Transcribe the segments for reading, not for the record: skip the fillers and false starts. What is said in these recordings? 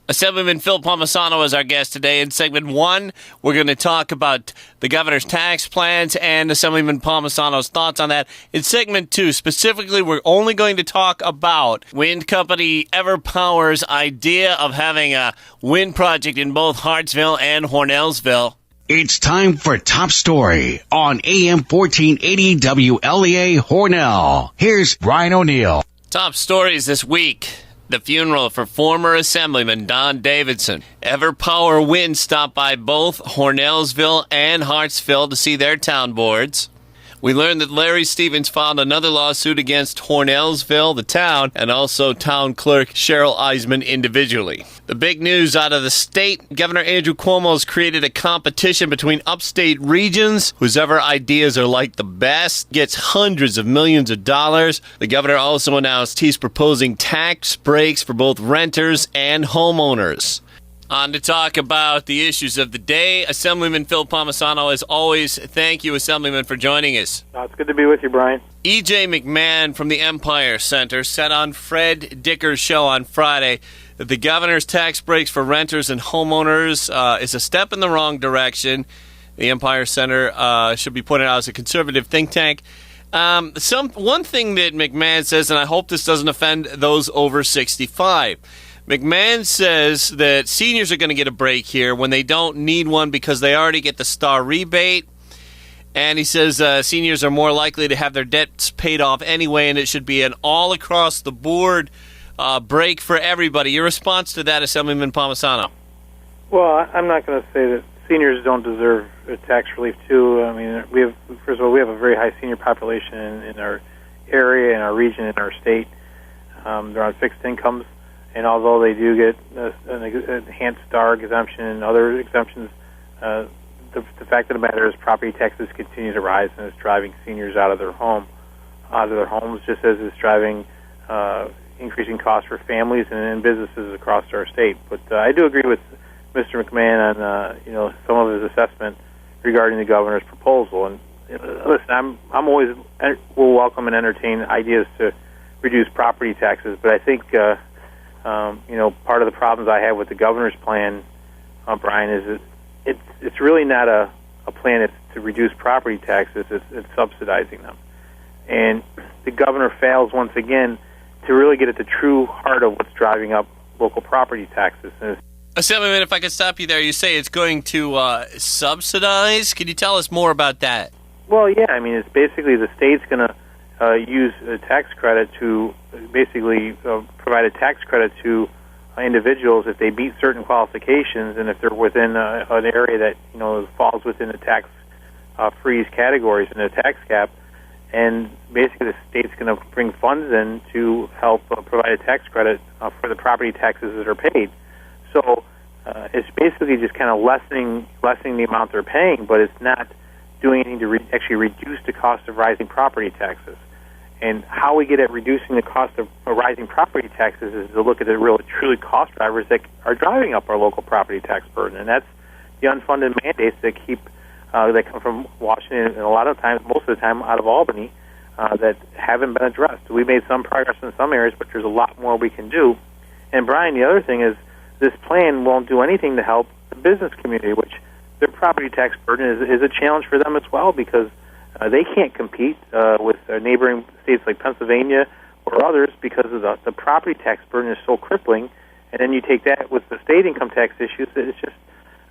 Assemblyman Phil Palmesano is our guest today. In segment 1, we're going to talk about the governor's tax plans and Assemblyman Palmesano's thoughts on that. In segment 2, specifically, we're only going to talk about wind company EverPower's idea of having a wind project in both Hartsville and Hornellsville. It's time for Top Story on AM 1480 WLEA Hornell. Here's Brian O'Neill. Top stories this week. The funeral for former Assemblyman Don Davidson. EverPower Wind stopped by both Hornellsville and Hartsville to see their town boards. We learned that Larry Stevens filed another lawsuit against Hornellsville, the town, and also town clerk Cheryl Eisman individually. The big news out of the state, Governor Andrew Cuomo has created a competition between upstate regions. Whoever ideas are like the best gets hundreds of millions of dollars. The governor also announced he's proposing tax breaks for both renters and homeowners. On to talk about the issues of the day, Assemblyman Phil Palmesano. As always, thank you, Assemblyman, for joining us. It's good to be with you, Brian. E.J. McMahon from the Empire Center said on Fred Dicker's show on Friday that the governor's tax breaks for renters and homeowners is a step in the wrong direction. The Empire Center should be pointed out as a conservative think tank. One thing that McMahon says, and I hope this doesn't offend those over 65, McMahon says that seniors are going to get a break here when they don't need one because they already get the STAR rebate. And he says seniors are more likely to have their debts paid off anyway, and it should be an all-across-the-board break for everybody. Your response to that, Assemblyman Palmesano? Well, I'm not going to say that seniors don't deserve tax relief, too. I mean, first of all, we have a very high senior population in our area, in our region, in our state. They're on fixed incomes. And although they do get an enhanced STAR exemption and other exemptions, the fact of the matter is property taxes continue to rise, and it's driving seniors out of their homes, just as it's driving increasing costs for families and businesses across our state. But I do agree with Mr. McMahon on some of his assessment regarding the governor's proposal. And listen, I'm always will welcome and entertain ideas to reduce property taxes, but I think. Part of the problems I have with the governor's plan, Brian, is that it's really not a plan that's to reduce property taxes. It's subsidizing them. And the governor fails once again to really get at the true heart of what's driving up local property taxes. Assemblyman, if I could stop you there, you say it's going to subsidize. Could you tell us more about that? Well, yeah. I mean, it's basically the state's going to use a tax credit to basically provide a tax credit to individuals if they meet certain qualifications and if they're within an area that falls within the tax freeze categories and the tax cap. And basically, the state's going to bring funds in to help provide a tax credit for the property taxes that are paid. So it's basically just kind of lessening the amount they're paying, but it's not doing anything to actually reduce the cost of rising property taxes. And how we get at reducing the cost of rising property taxes is to look at the truly cost drivers that are driving up our local property tax burden, and that's the unfunded mandates that that come from Washington, and a lot of times, most of the time, out of Albany, that haven't been addressed. We made some progress in some areas, but there's a lot more we can do. And Brian, the other thing is this plan won't do anything to help the business community, which their property tax burden is a challenge for them as well, because they can't compete with neighboring states like Pennsylvania or others because of the property tax burden is so crippling. And then you take that with the state income tax issues.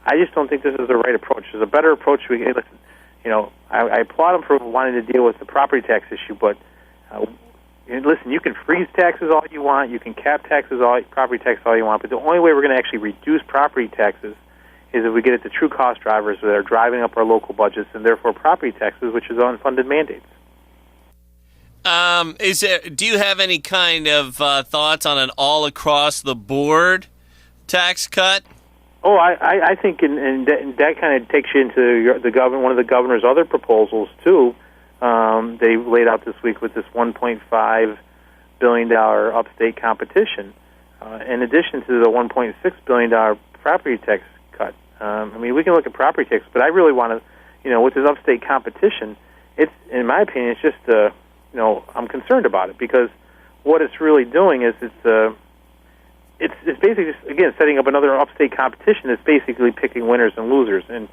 I just don't think this is the right approach. There's a better approach. I applaud them for wanting to deal with the property tax issue, but listen, you can freeze taxes all you want, you can cap property tax all you want, but the only way we're going to actually reduce property taxes is if we get at the true cost drivers that are driving up our local budgets and therefore property taxes, which is unfunded mandates. Do you have any kind of thoughts on an all-across-the-board tax cut? Oh, I think and that kind of takes you into one of the governor's other proposals, too. They laid out this week with this $1.5 billion upstate competition, in addition to the $1.6 billion property tax cut. We can look at property tax, but I really want to, with this upstate competition, it's, in my opinion, it's just, I'm concerned about it because what it's really doing is it's basically just, again, setting up another upstate competition. It's basically picking winners and losers. And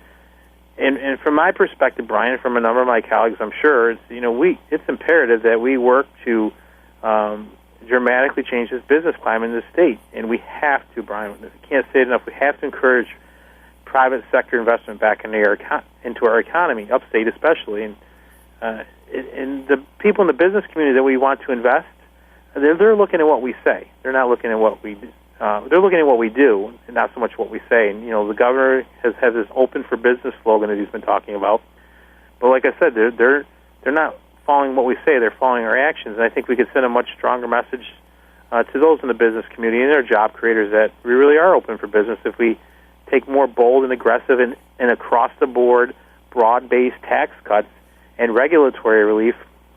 from my perspective, Brian, from a number of my colleagues, I'm sure it's imperative that we work to dramatically change this business climate in the state, and we have to, Brian. I can't say it enough. We have to encourage private sector investment back into our economy, upstate especially, and the people in the business community that we want to invest, they're looking at what we say. They're not looking at what we do. They're looking at what we do, and not so much what we say. And the governor has had this "open for business" slogan that he's been talking about. But like I said, they're not following what we say; they're following our actions. And I think we could send a much stronger message to those in the business community and their job creators that we really are open for business if we take more bold and aggressive and across-the-board, broad-based tax cuts and regulatory relief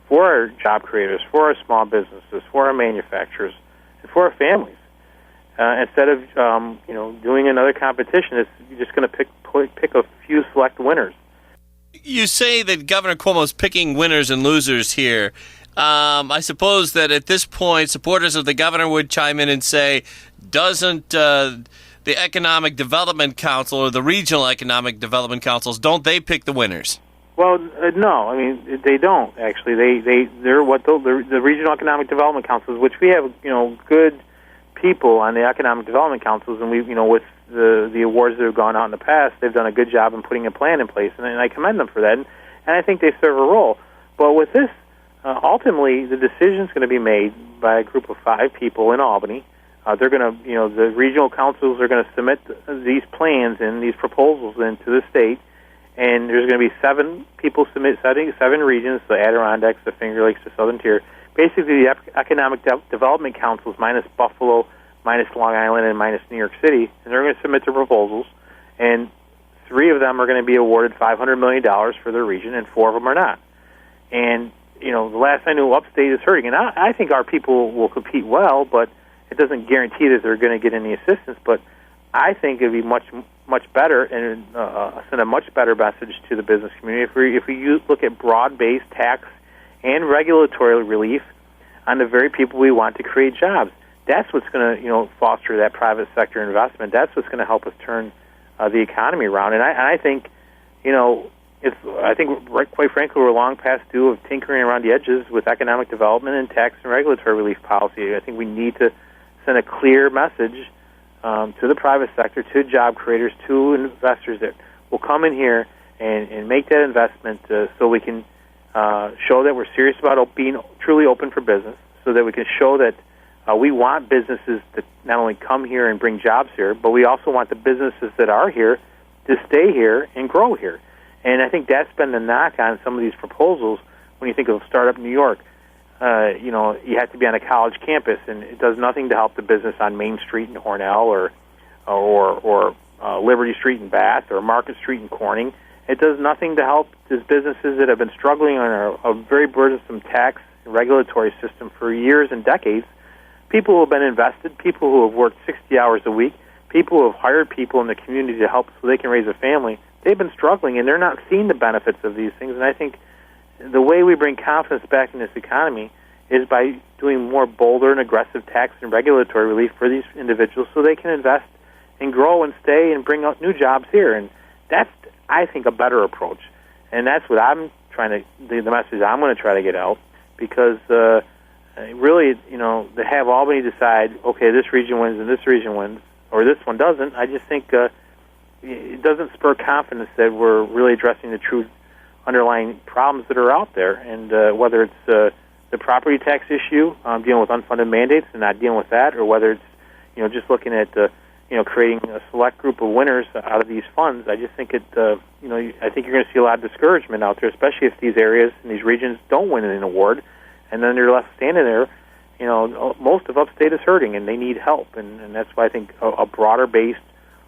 for our job creators, for our small businesses, for our manufacturers, and for our families. Instead of doing another competition, you're just going to pick a few select winners. You say that Governor Cuomo's picking winners and losers here. I suppose that at this point, supporters of the governor would chime in and say, doesn't the Economic Development Council or the Regional Economic Development Councils, don't they pick the winners? Well, no. I mean, they don't, actually. They're what the Regional Economic Development Councils, which we have, good people on the Economic Development Councils, and we, with the awards that have gone out in the past, they've done a good job in putting a plan in place, and I commend them for that, and I think they serve a role. But with this, ultimately, the decision is going to be made by a group of 5 people in Albany. They're going to, the regional councils are going to submit these plans and these proposals into the state, and there's going to be 7 people setting 7 regions: the Adirondacks, the Finger Lakes, the Southern Tier. Basically, the Economic Development Councils minus Buffalo, minus Long Island, and minus New York City, and they're going to submit their proposals, and 3 of them are going to be awarded $500 million for their region, and 4 of them are not. And, the last I knew, upstate is hurting, and I think our people will compete well, but it doesn't guarantee that they're going to get any assistance. But I think it would be much, much better and send a much better message to the business community if we look at broad-based tax and regulatory relief on the very people we want to create jobs. That's what's going to, foster that private sector investment. That's what's going to help us turn the economy around. And I think, quite frankly, we're long past due of tinkering around the edges with economic development and tax and regulatory relief policy. I think we need to send a clear message to the private sector, to job creators, to investors that will come in here and make that investment so we can show that we're serious about being truly open for business, so that we can show that we want businesses to not only come here and bring jobs here, but we also want the businesses that are here to stay here and grow here. And I think that's been the knock on some of these proposals. When you think of Startup New York, you have to be on a college campus, and it does nothing to help the business on Main Street in Hornell or Liberty Street in Bath or Market Street in Corning. It does nothing to help these businesses that have been struggling on a very burdensome tax and regulatory system for years and decades. People who have been invested, people who have worked 60 hours a week, people who have hired people in the community to help so they can raise a family, they've been struggling, and they're not seeing the benefits of these things. And I think the way we bring confidence back in this economy is by doing more bolder and aggressive tax and regulatory relief for these individuals so they can invest and grow and stay and bring out new jobs here. And that's, I think, a better approach. And that's what I'm trying to, the message I'm going to try to get out, because really, to have Albany decide, okay, this region wins and this region wins, or this one doesn't, I just think it doesn't spur confidence that we're really addressing the true underlying problems that are out there. And whether it's the property tax issue, dealing with unfunded mandates and not dealing with that, or whether it's just looking at creating a select group of winners out of these funds, I just think I think you're going to see a lot of discouragement out there, especially if these areas and these regions don't win an award, and then they're left standing there. Most of upstate is hurting, and they need help, and that's why I think a broader-based,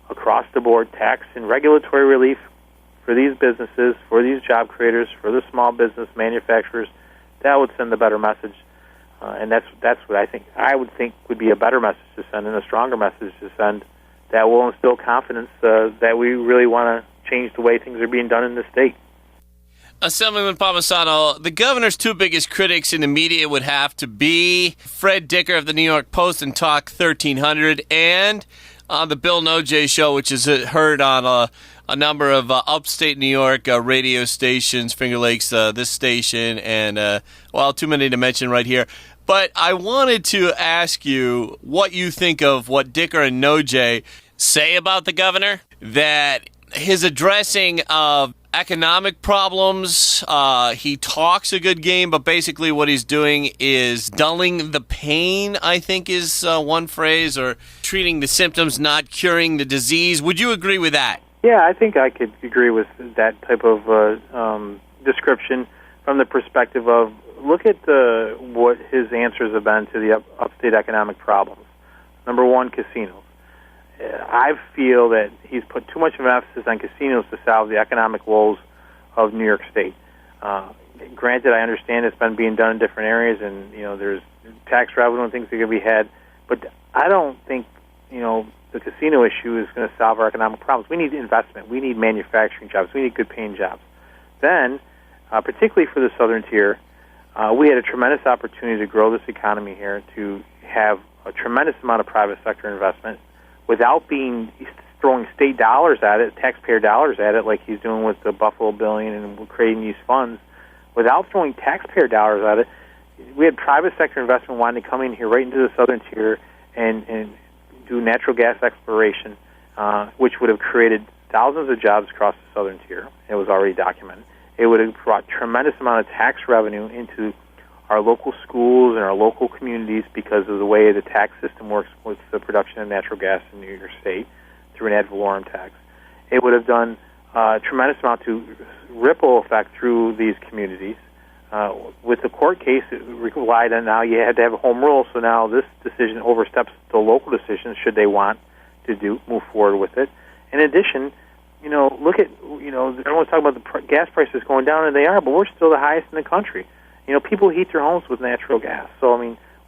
across-the-board tax and regulatory relief for these businesses, for these job creators, for the small business manufacturers, that would send a better message. And that's what I would think would be a better message to send and a stronger message to send that will instill confidence that we really want to change the way things are being done in the state. Assemblyman Palmesano, the governor's two biggest critics in the media would have to be Fred Dicker of the New York Post and Talk 1300 and the Bill Nojay Show, which is heard on a number of upstate New York radio stations, Finger Lakes, this station, and, too many to mention right here. But I wanted to ask you what you think of what Dicker and Nojay say about the governor, that his addressing of economic problems, he talks a good game, but basically what he's doing is dulling the pain, I think is one phrase, or treating the symptoms, not curing the disease. Would you agree with that? Yeah, I think I could agree with that type of description from the perspective of, look at what his answers have been to the upstate economic problems. Number one, casinos. I feel that he's put too much of an emphasis on casinos to solve the economic woes of New York State. Granted, I understand it's been being done in different areas, and there's tax revenue and things that can be had, but I don't think the casino issue is going to solve our economic problems. We need investment. We need manufacturing jobs. We need good-paying jobs. Then, particularly for the southern tier, we had a tremendous opportunity to grow this economy here, to have a tremendous amount of private sector investment, without throwing state dollars at it, taxpayer dollars at it, like he's doing with the Buffalo Billion and creating these funds. Without throwing taxpayer dollars at it, we had private sector investment wanting to come in here right into the southern tier and do natural gas exploration, which would have created thousands of jobs across the southern tier. It was already documented. It would have brought tremendous amount of tax revenue into our local schools and our local communities because of the way the tax system works with the production of natural gas in New York State through an ad valorem tax. It would have done a tremendous amount to ripple effect through these communities. With the court case, it relied on now you had to have a home rule, so now this decision oversteps the local decisions should they want to move forward with it. In addition, look at, everyone's talking about the gas prices going down, and they are, but we're still the highest in the country. People heat their homes with natural gas. So,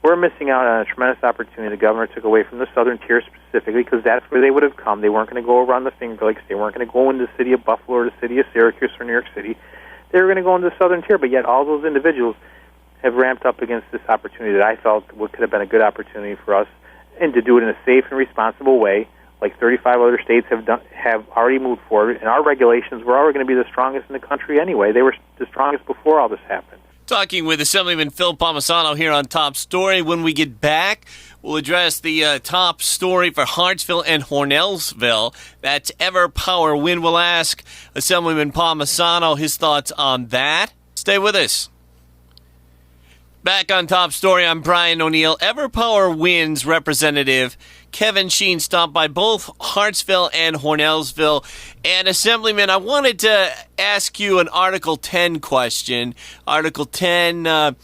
we're missing out on a tremendous opportunity the governor took away from the southern tier specifically, because that's where they would have come. They weren't going to go around the Finger Lakes. They weren't going to go into the city of Buffalo or the city of Syracuse or New York City. They were going to go into the southern tier, but yet all those individuals have ramped up against this opportunity that I felt could have been a good opportunity for us, and to do it in a safe and responsible way, like 35 other states have already moved forward. And our regulations were already going to be the strongest in the country anyway. They were the strongest before all this happened. Talking with Assemblyman Phil Palmesano here on Top Story. When we get back, we'll address the top story for Hartsville and Hornellsville. That's EverPower Wind. We'll ask Assemblyman Palmesano his thoughts on that. Stay with us. Back on Top Story, I'm Brian O'Neill. EverPower Wind's representative Kevin Sheen stopped by both Hartsville and Hornellsville. And Assemblyman, I wanted to ask you an Article 10 question. Article 10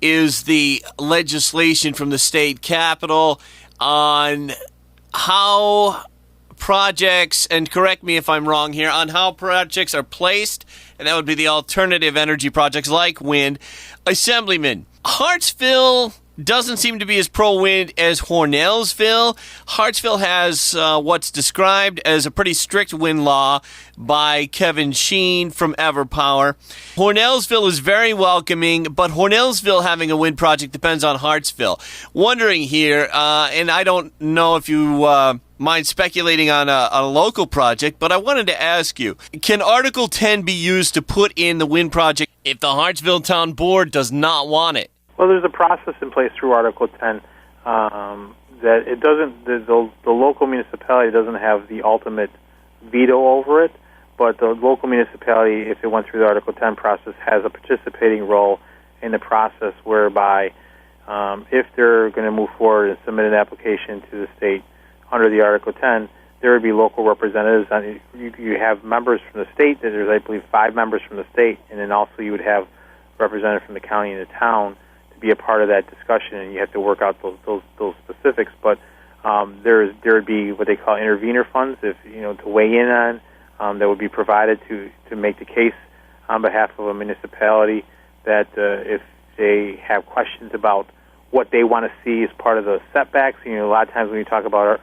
is the legislation from the state capitol on how projects, and correct me if I'm wrong here, on how projects are placed, and that would be the alternative energy projects like wind. Assemblyman, Hartsville doesn't seem to be as pro-wind as Hornellsville. Hartsville has what's described as a pretty strict wind law by Kevin Sheen from EverPower. Hornellsville is very welcoming, but Hornellsville having a wind project depends on Hartsville. Wondering here, and I don't know if you mind speculating on a local project, but I wanted to ask you, can Article 10 be used to put in the wind project if the Hartsville Town Board does not want it? Well, there's a process in place through Article 10 that it doesn't. The local municipality doesn't have the ultimate veto over it, but the local municipality, if it went through the Article 10 process, has a participating role in the process whereby if they're going to move forward and submit an application to the state under the Article 10, there would be local representatives. You have members from the state. There's, I believe, 5 members from the state, and then also you would have representatives from the county and the town to be a part of that discussion, and you have to work out those specifics. But there would be what they call intervener funds, if to weigh in on that would be provided to make the case on behalf of a municipality that if they have questions about what they want to see as part of the setbacks. A lot of times when you talk about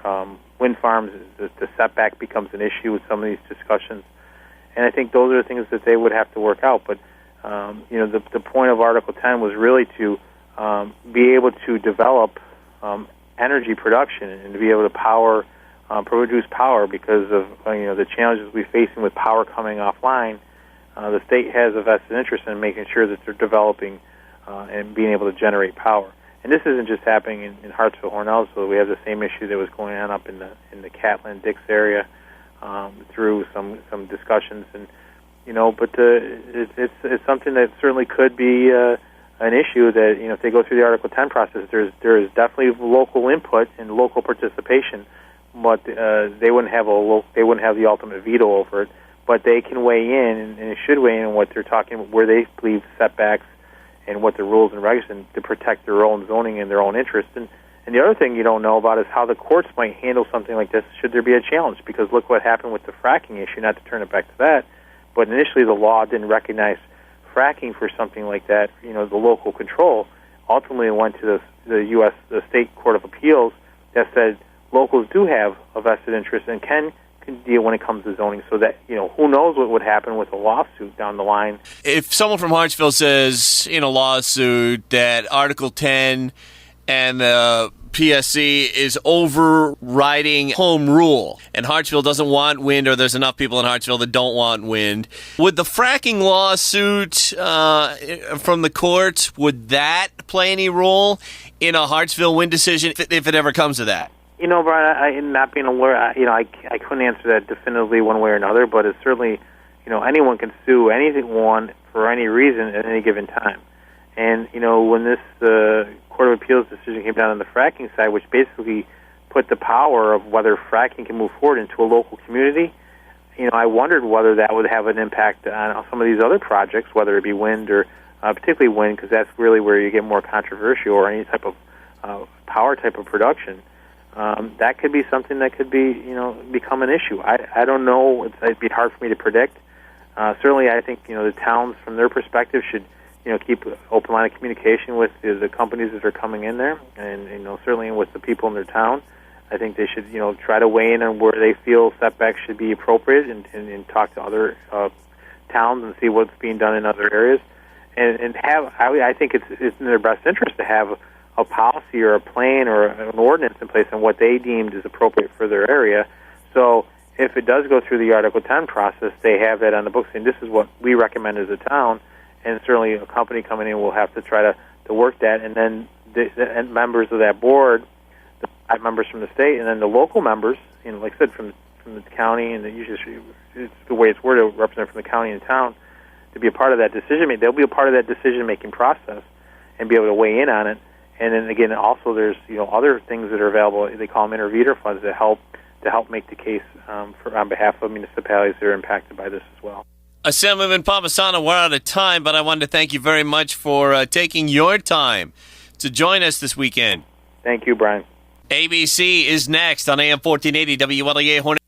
wind farms, the setback becomes an issue with some of these discussions, and I think those are the things that they would have to work out. But The point of Article 10 was really to be able to develop energy production and to be able to produce power because of the challenges we're facing with power coming offline. The state has a vested interest in making sure that they're developing and being able to generate power. And this isn't just happening in Hartsville, Hornellsville. We have the same issue that was going on up in the Catlin-Dix area through some discussions, and but it's something that certainly could be an issue that if they go through the Article 10 process, there is definitely local input and local participation, but they wouldn't have the ultimate veto over it. But they can weigh in, and they should weigh in on what they're talking about, where they believe setbacks and what the rules and regulations to protect their own zoning and their own interests. And the other thing you don't know about is how the courts might handle something like this should there be a challenge, because look what happened with the fracking issue, not to turn it back to that, but initially the law didn't recognize fracking for something like that, the local control. Ultimately it went to the State Court of Appeals that said locals do have a vested interest and can deal when it comes to zoning, so that who knows what would happen with a lawsuit down the line. If someone from Hartsville says in a lawsuit that Article 10 and the PSC is overriding home rule and Hartsville doesn't want wind, or there's enough people in Hartsville that don't want wind, would the fracking lawsuit from the courts, would that play any role in a Hartsville wind decision if it ever comes to that? Brian, not being a lawyer, I couldn't answer that definitively one way or another, but it's certainly, anyone can sue anyone for any reason at any given time. And, when this Court of Appeals decision came down on the fracking side, which basically put the power of whether fracking can move forward into a local community, I wondered whether that would have an impact on some of these other projects, whether it be wind or particularly wind, because that's really where you get more controversial, or any type of power type of production. That could be something that could be, become an issue. I don't know. It'd be hard for me to predict. Certainly, I think, the towns, from their perspective, should, keep an open line of communication with the companies that are coming in there, and, certainly with the people in their town. I think they should, try to weigh in on where they feel setbacks should be appropriate, and talk to other towns and see what's being done in other areas. And I think it's in their best interest to have a policy or a plan or an ordinance in place on what they deemed is appropriate for their area. So if it does go through the Article 10 process, they have that on the books, and this is what we recommend as a town, and certainly a company coming in will have to try to work that, and then the members of that board, the 5 members from the state, and then the local members, like I said, from the county, and usually it's the way it's worded, represent from the county and town, to be a part of that decision-making. They'll be a part of that decision-making process and be able to weigh in on it. And then again, also there's other things that are available. They call them intervener funds to help make the case on behalf of municipalities that are impacted by this as well. Assemblyman Palmesano, we're out of time, but I wanted to thank you very much for taking your time to join us this weekend. Thank you, Brian. ABC is next on AM 1480 WLEA Hornet.